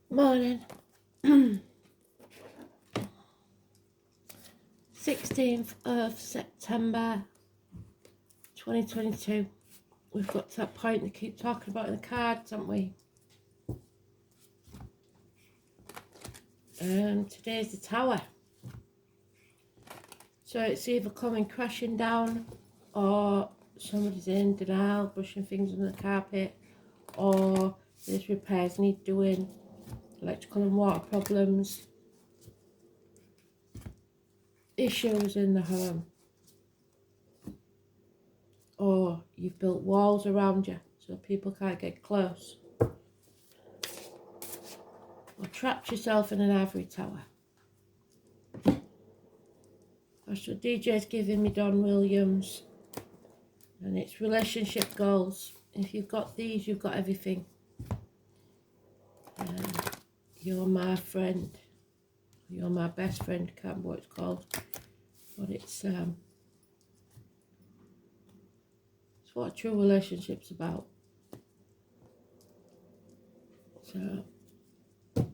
Morning. 16th of September 2022. We've got to that point they keep talking about in the cards, haven't we? Today's the Tower. So it's either coming crashing down, or somebody's in denial, brushing things under the carpet, or there's repairs need doing, electrical and water problems, issues in the home, or you've built walls around you so people can't get close, or trapped yourself in an ivory tower. That's what DJ's giving me, Don Williams, and it's relationship goals. If you've got these, you've got everything. You're my friend, you're my best friend, can't remember what it's called, but it's what a true relationship's about. So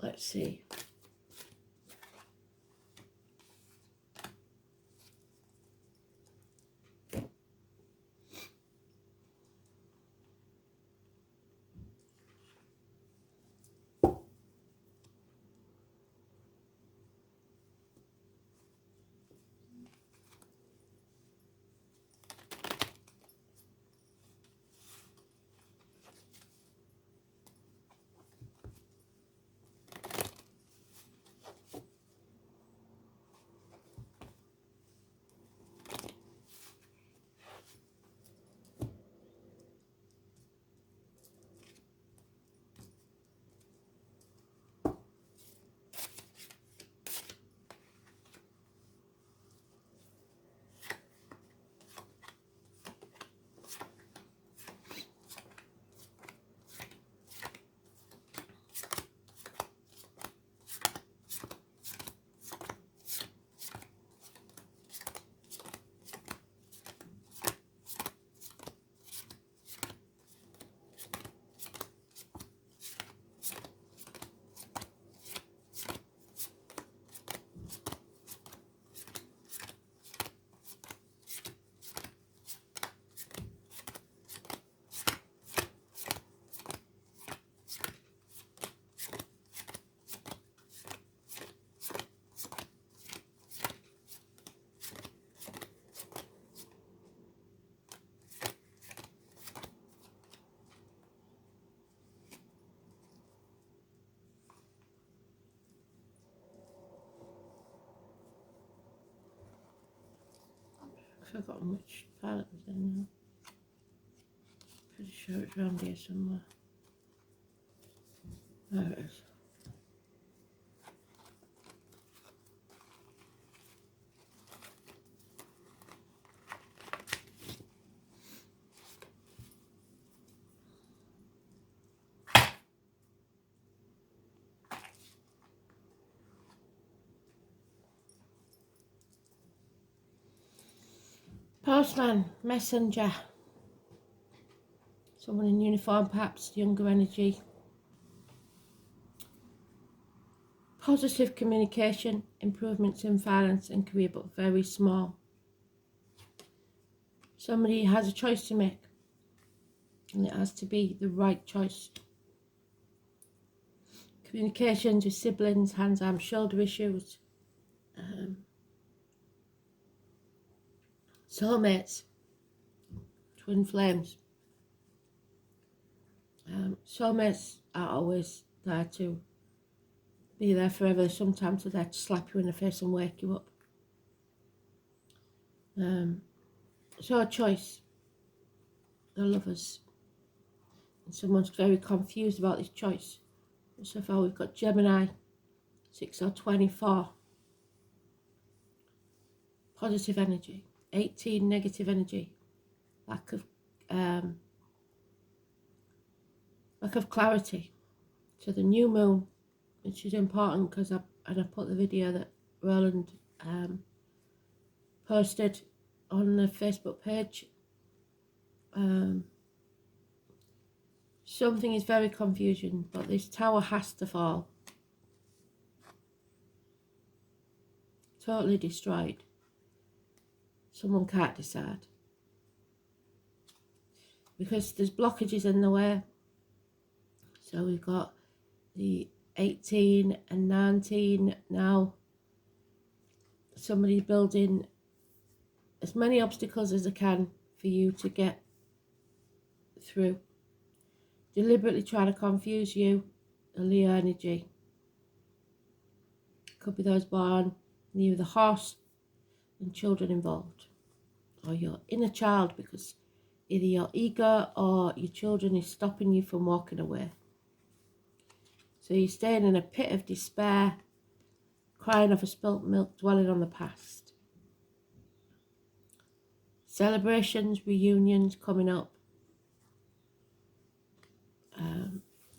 let's see. I've forgotten which part it was in now. Pretty sure it's around here somewhere. There it is. Postman, messenger. Someone in uniform, perhaps younger energy. Positive communication, improvements in finance and career, but very small. Somebody has a choice to make, and it has to be the right choice. Communications with siblings, hands, arms, shoulder issues. Soulmates, twin flames. Soulmates are always there to be there forever. Sometimes they're there to slap you in the face and wake you up. So a choice. They're lovers. And someone's very confused about this choice. So far we've got Gemini, 6 or 24. Positive energy. 18 negative energy. Lack of clarity. So the new moon, which is important because I put the video that Roland posted on the Facebook page. Something is very confusing, but this tower has to fall. totally destroyed. Someone can't decide. Because there's blockages in the way. So we've got the 18 and 19 now. Somebody's building as many obstacles as they can for you to get through. Deliberately trying to confuse you, a Leo energy. Could be those born near the horse and children involved. Or your inner child, because either your ego or your children is stopping you from walking away. So you're staying in a pit of despair, crying over spilt milk, dwelling on the past. Celebrations, reunions coming up.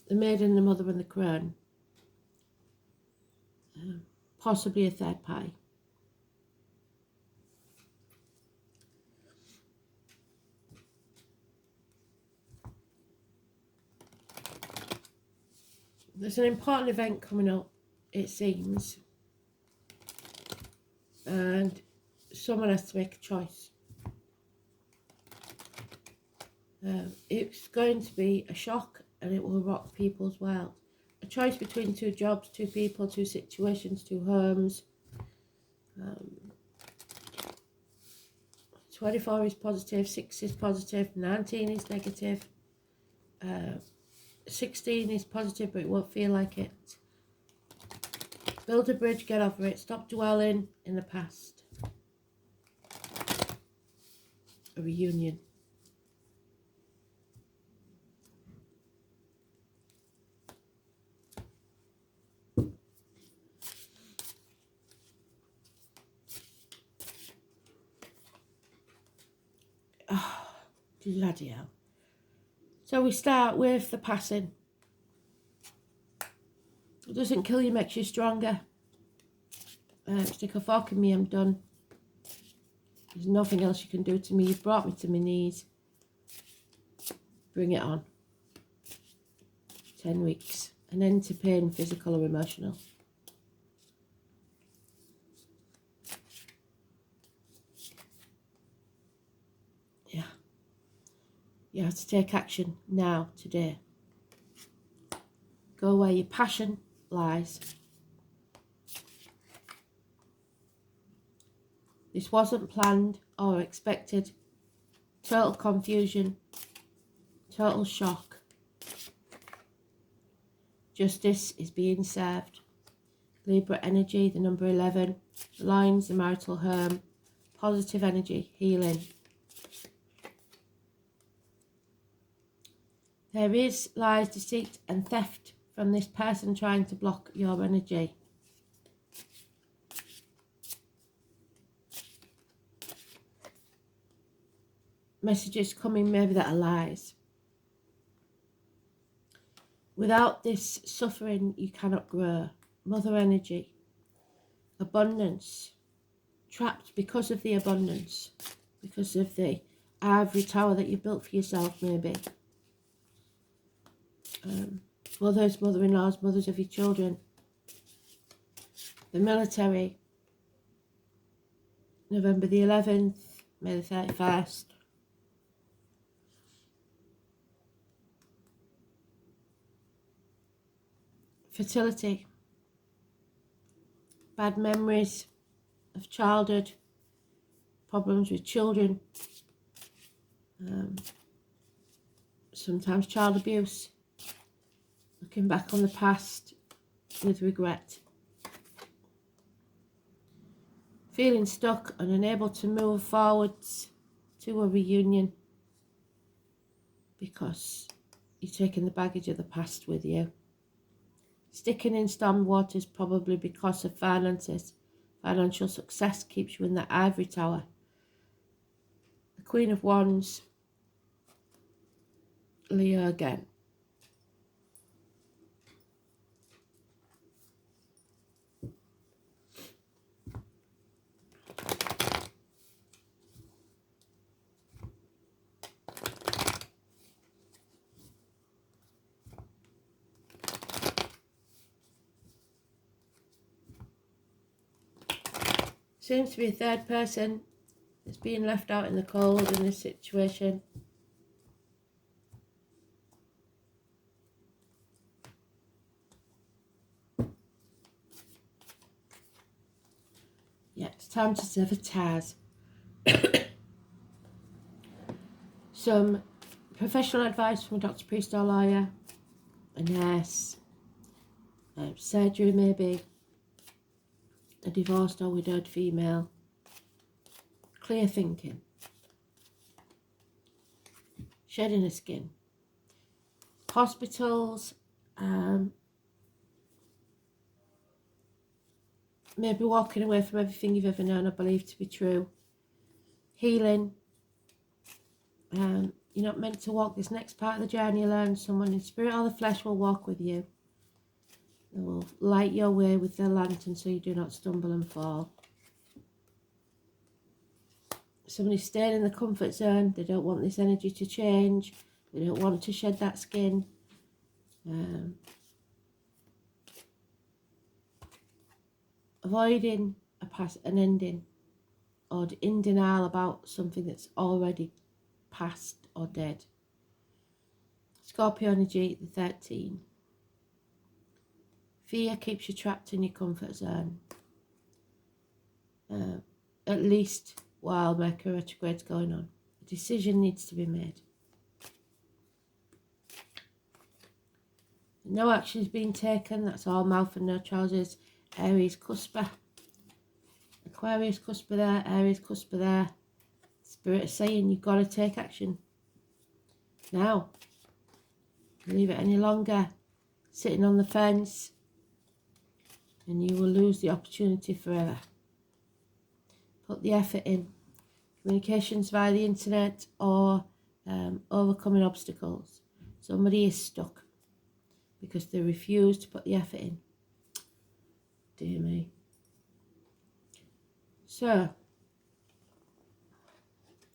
The maiden, the mother and the crown. Possibly a third party. There's an important event coming up, it seems. And someone has to make a choice. It's going to be a shock and it will rock people's world. A choice between two jobs, two people, two situations, two homes. 24 is positive, 6 is positive, 19 is negative. 16 is positive, but it won't feel like it. Build a bridge, get over it. Stop dwelling in the past. A reunion. Oh, bloody hell. So we start with the passing. It doesn't kill you, makes you stronger. Stick a fork in me, I'm done. There's nothing else you can do to me. You've brought me to my knees. Bring it on. 10 weeks. An end to pain, physical or emotional. Yeah. You have to take action now, today. Go where your passion lies. This wasn't planned or expected. Total confusion. Total shock. Justice is being served. Libra energy, the number 11. The lines, the marital home. Positive energy, healing. There is lies, deceit and theft from this person trying to block your energy. Messages coming maybe that are lies. Without this suffering, you cannot grow. Mother energy. Abundance. Trapped because of the abundance. Because of the ivory tower that you built for yourself, maybe. Mothers, mother-in-laws, mothers of your children. The military. November the 11th. May the 31st. Fertility. Bad memories of childhood. Problems with children. Sometimes child abuse. Looking back on the past with regret. Feeling stuck and unable to move forwards to a reunion because you're taking the baggage of the past with you. Sticking in storm waters probably because of finances. Financial success keeps you in the ivory tower. The Queen of Wands. Leo again. Seems to be a third person that's being left out in the cold in this situation. Yeah, it's time to sever ties. Some professional advice from a doctor, priest or lawyer, a nurse, surgery maybe, a divorced or widowed female, clear thinking, shedding of skin, hospitals, maybe walking away from everything you've ever known or believed to be true, healing. You're not meant to walk this next part of the journey alone. Someone in spirit or the flesh will walk with you. They will light your way with their lantern so you do not stumble and fall. Somebody's staying in the comfort zone. They don't want this energy to change. They don't want to shed that skin. Avoiding an ending, or in denial about something that's already past or dead. Scorpio energy, the 13. Fear keeps you trapped in your comfort zone. At least while Mercury retrograde's going on. A decision needs to be made. No action is being taken. That's all mouth and no trousers. Aries cusper. Aquarius cusper there. Aries cusper there. Spirit is saying you've got to take action. Now. Leave it any longer. Sitting on the fence. And you will lose the opportunity forever. Put the effort in. Communications via the internet or overcoming obstacles. Somebody is stuck because they refuse to put the effort in. Dear me. So,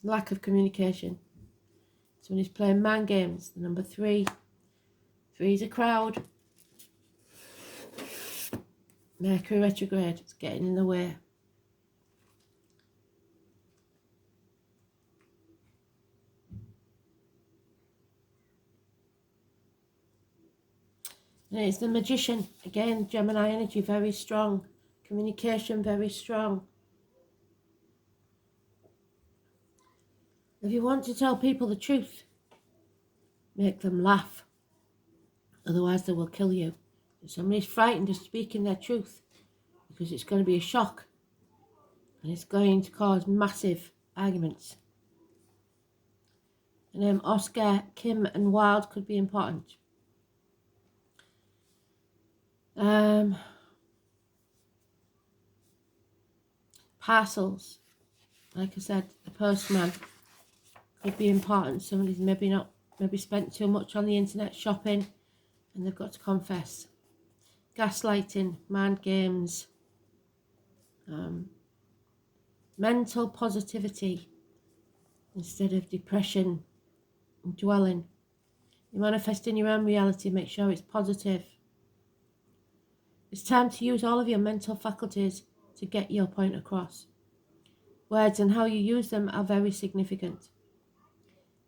lack of communication. Someone is playing mind games. The number 3. 3 is a crowd. Mercury retrograde. It's getting in the way. And it's the Magician. Again, Gemini energy, very strong. Communication, very strong. If you want to tell people the truth, make them laugh. Otherwise, they will kill you. If somebody's frightened of speaking their truth, because it's going to be a shock. And it's going to cause massive arguments. And Oscar, Kim and Wilde could be important. Parcels, like I said, the postman could be important. Somebody's maybe spent too much on the internet shopping and they've got to confess. Gaslighting, mind games, mental positivity instead of depression and dwelling. You're manifesting your own reality, make sure it's positive. It's time to use all of your mental faculties to get your point across. Words and how you use them are very significant.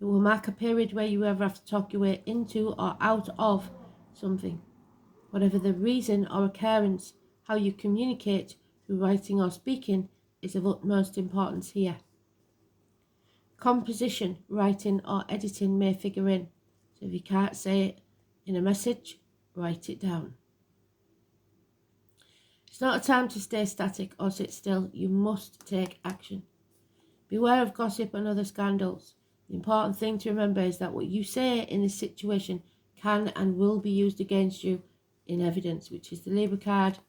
It will mark a period where you ever have to talk your way into or out of something. Whatever the reason or occurrence, how you communicate through writing or speaking is of utmost importance here. Composition, writing or editing may figure in. So if you can't say it in a message, write it down. It's not a time to stay static or sit still. You must take action. Beware of gossip and other scandals. The important thing to remember is that what you say in this situation can and will be used against you in evidence, which is the Libra card.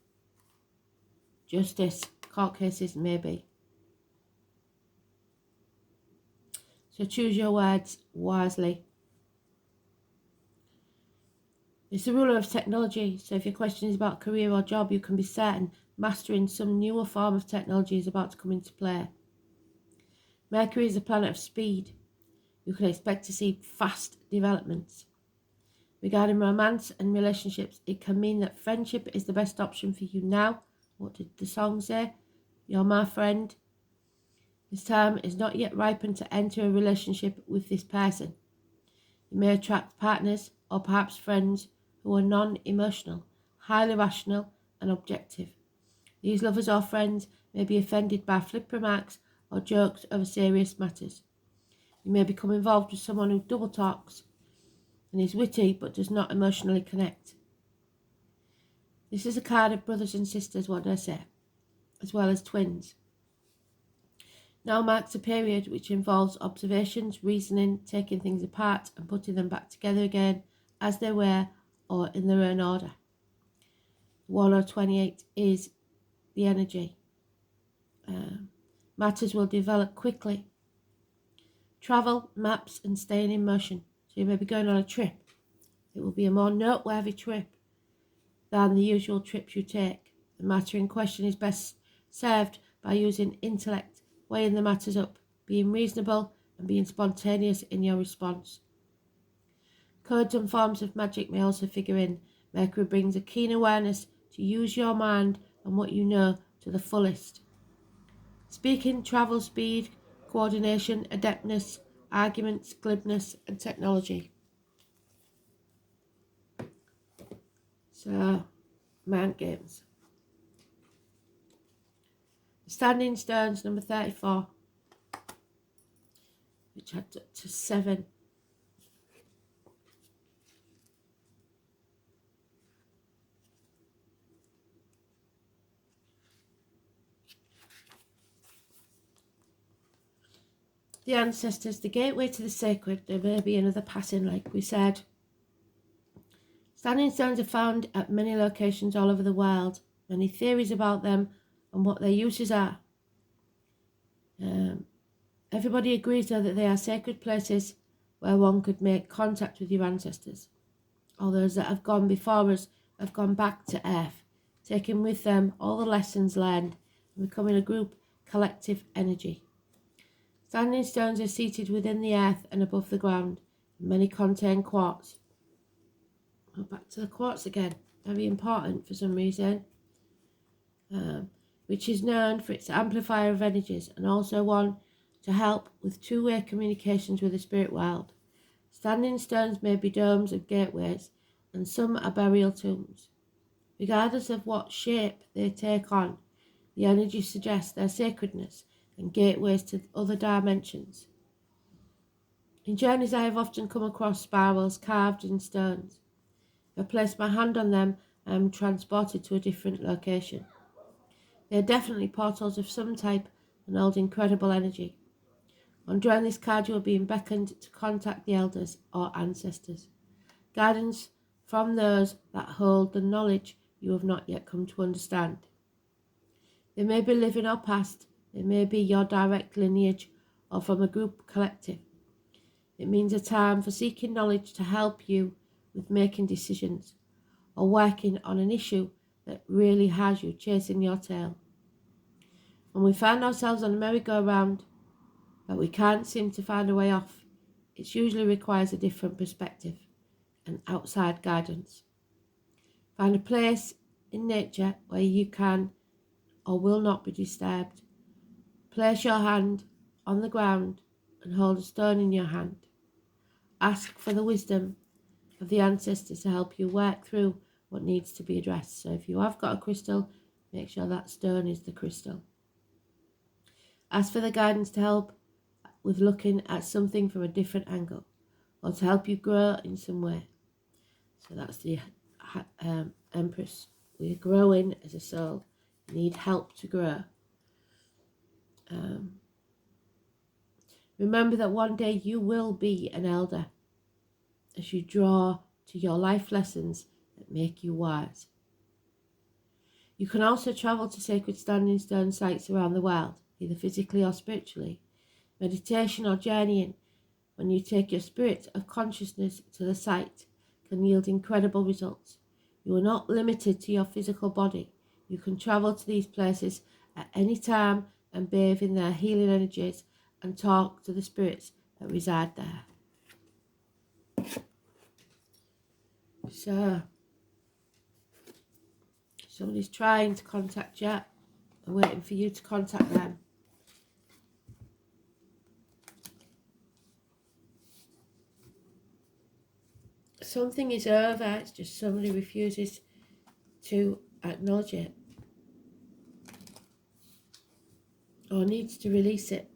Justice, court cases, maybe. So choose your words wisely. It's the ruler of technology, so if your question is about career or job, you can be certain mastering some newer form of technology is about to come into play. Mercury is a planet of speed. You can expect to see fast developments. Regarding romance and relationships, it can mean that friendship is the best option for you now. What did the song say? You're my friend. This time is not yet ripened to enter a relationship with this person. You may attract partners or perhaps friends who are non-emotional, highly rational and objective. These lovers or friends may be offended by flip remarks or jokes over serious matters. You may become involved with someone who double talks and is witty but does not emotionally connect. This is a card of brothers and sisters, what do I say, as well as twins. Now marks a period which involves observations, reasoning, taking things apart and putting them back together again as they were or in their own order. 1 or 28 is the energy. Matters will develop quickly. Travel, maps and staying in motion. So you may be going on a trip. It will be a more noteworthy trip than the usual trips you take. The matter in question is best served by using intellect, weighing the matters up, being reasonable and being spontaneous in your response. Codes and forms of magic may also figure in. Mercury brings a keen awareness to use your mind and what you know to the fullest. Speaking, travel, speed, coordination, adeptness, arguments, glibness and technology. So, mind games. Standing stones, number 34, which had up to 7. The ancestors, the gateway to the sacred. There may be another passing, like we said. Standing stones are found at many locations all over the world. Many theories about them and what their uses are. Everybody agrees, though, that they are sacred places where one could make contact with your ancestors. All those that have gone before us have gone back to Earth, taking with them all the lessons learned and becoming a group collective energy. Standing stones are seated within the earth and above the ground, and many contain quartz. Oh, back to the quartz again, very important for some reason, which is known for its amplifier of energies and also one to help with two-way communications with the spirit world. Standing stones may be domes and gateways, and some are burial tombs. Regardless of what shape they take on, the energy suggests their sacredness and gateways to other dimensions. In journeys I have often come across spirals carved in stones. If I place my hand on them, I am transported to a different location. They are definitely portals of some type and hold incredible energy. On drawing this card, you are being beckoned to contact the elders or ancestors. Guidance from those that hold the knowledge you have not yet come to understand. They may be living or past, they may be your direct lineage or from a group collective. It means a time for seeking knowledge to help you with making decisions or working on an issue that really has you chasing your tail. When we find ourselves on a merry-go-round but we can't seem to find a way off, it usually requires a different perspective and outside guidance. Find a place in nature where you can or will not be disturbed. Place your hand on the ground and hold a stone in your hand. Ask for the wisdom of the ancestors to help you work through what needs to be addressed. So if you have got a crystal, make sure that stone is the crystal. Ask for the guidance to help with looking at something from a different angle or to help you grow in some way. So that's the Empress. We're growing as a soul. You need help to grow. Remember that one day you will be an elder as you draw to your life lessons that make you wise. You can also travel to sacred standing stone sites around the world, either physically or spiritually. Meditation or journeying, when you take your spirit of consciousness to the site, can yield incredible results. You are not limited to your physical body. You can travel to these places at any time and bathe in their healing energies and talk to the spirits that reside there. So, somebody's trying to contact you. are waiting for you to contact them. Something is over, it's just somebody refuses to acknowledge it or needs to release it.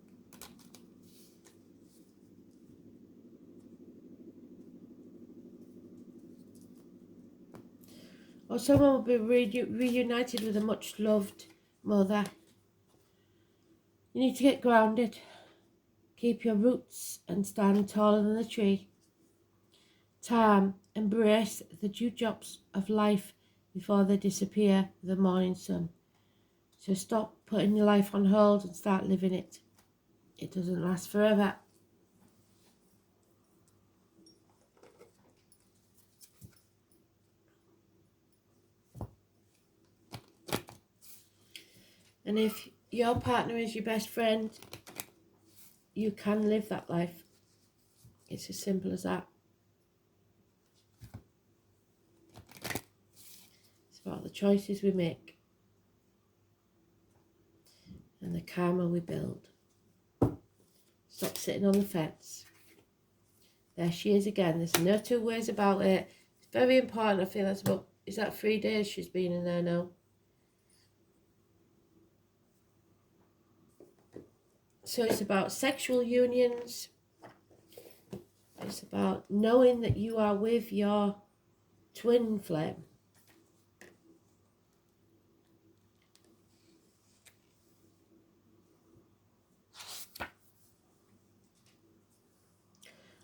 Or someone will be reunited with a much loved mother. You need to get grounded. Keep your roots and stand taller than the tree. Time, embrace the dewdrops of life before they disappear with the morning sun. So stop putting your life on hold and start living it. It doesn't last forever. And if your partner is your best friend, you can live that life. It's as simple as that. It's about the choices we make and the karma we build. Stop sitting on the fence. There she is again. There's no two ways about it. It's very important. I feel that's about, is that 3 days she's been in there now? So it's about sexual unions. It's about knowing that you are with your twin flame.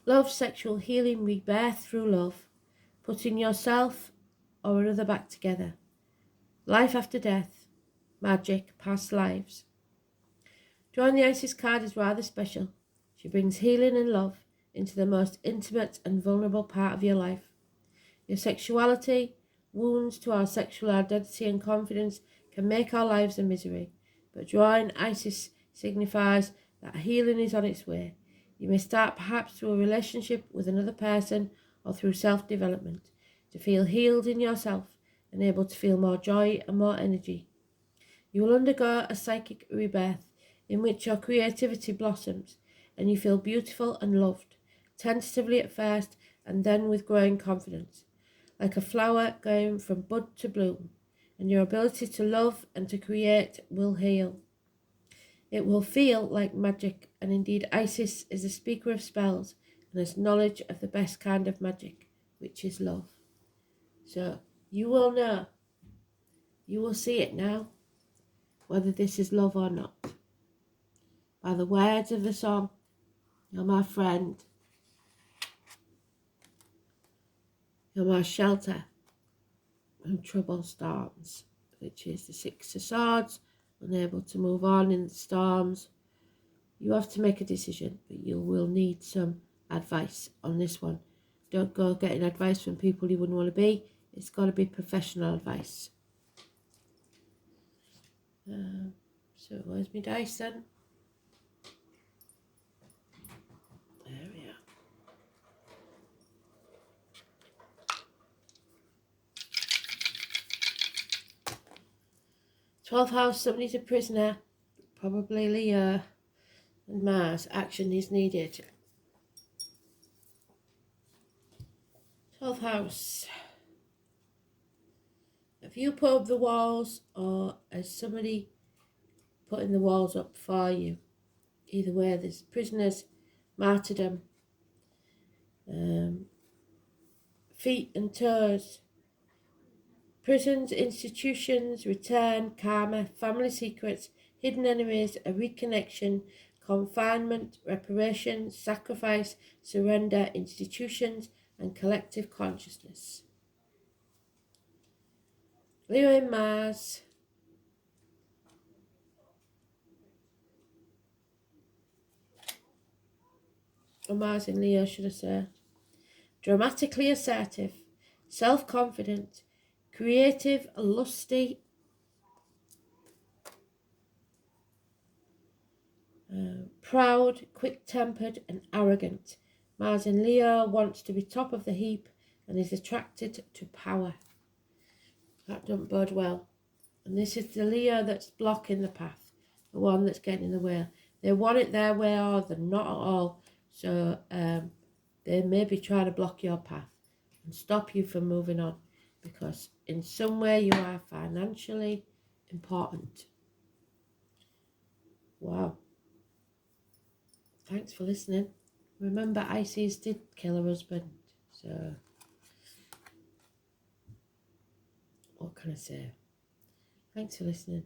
Love, sexual healing, rebirth through love. Putting yourself or another back together. Life after death. Magic, past lives. Drawing the Isis card is rather special. She brings healing and love into the most intimate and vulnerable part of your life. Your sexuality, wounds to our sexual identity and confidence can make our lives a misery, but drawing Isis signifies that healing is on its way. You may start perhaps through a relationship with another person or through self-development to feel healed in yourself and able to feel more joy and more energy. You will undergo a psychic rebirth in which your creativity blossoms and you feel beautiful and loved, tentatively at first and then with growing confidence, like a flower going from bud to bloom, and your ability to love and to create will heal. It will feel like magic, and indeed Isis is a speaker of spells and has knowledge of the best kind of magic, which is love. So you will know, you will see it now, whether this is love or not. By the words of the song, you're my friend, you're my shelter from troubled storms, which is the Six of Swords, unable to move on in the storms. You have to make a decision, but you will need some advice on this one. Don't go getting advice from people you wouldn't want to be. It's got to be professional advice. So where's my dice then? There we are. 12th house, somebody's a prisoner, probably Leo and Mars. Action is needed. 12th house. Have you put up the walls or has somebody putting the walls up for you? Either way, there's prisoners, martyrdom, feet and toes, prisons, institutions, return, karma, family secrets, hidden enemies, a reconnection, confinement, reparations, sacrifice, surrender, institutions, and collective consciousness. Leo in Mars. Or Mars in Leo, should I say. Dramatically assertive, self-confident, creative, lusty, proud, quick-tempered and arrogant. Mars in Leo wants to be top of the heap and is attracted to power. That don't bode well. And this is the Leo that's blocking the path, the one that's getting in the way. They want it their way or they're not at all. So they may be trying to block your path and stop you from moving on, because in some way you are financially important. Wow. Thanks for listening. Remember, Isis did kill her husband. So, what can I say? Thanks for listening.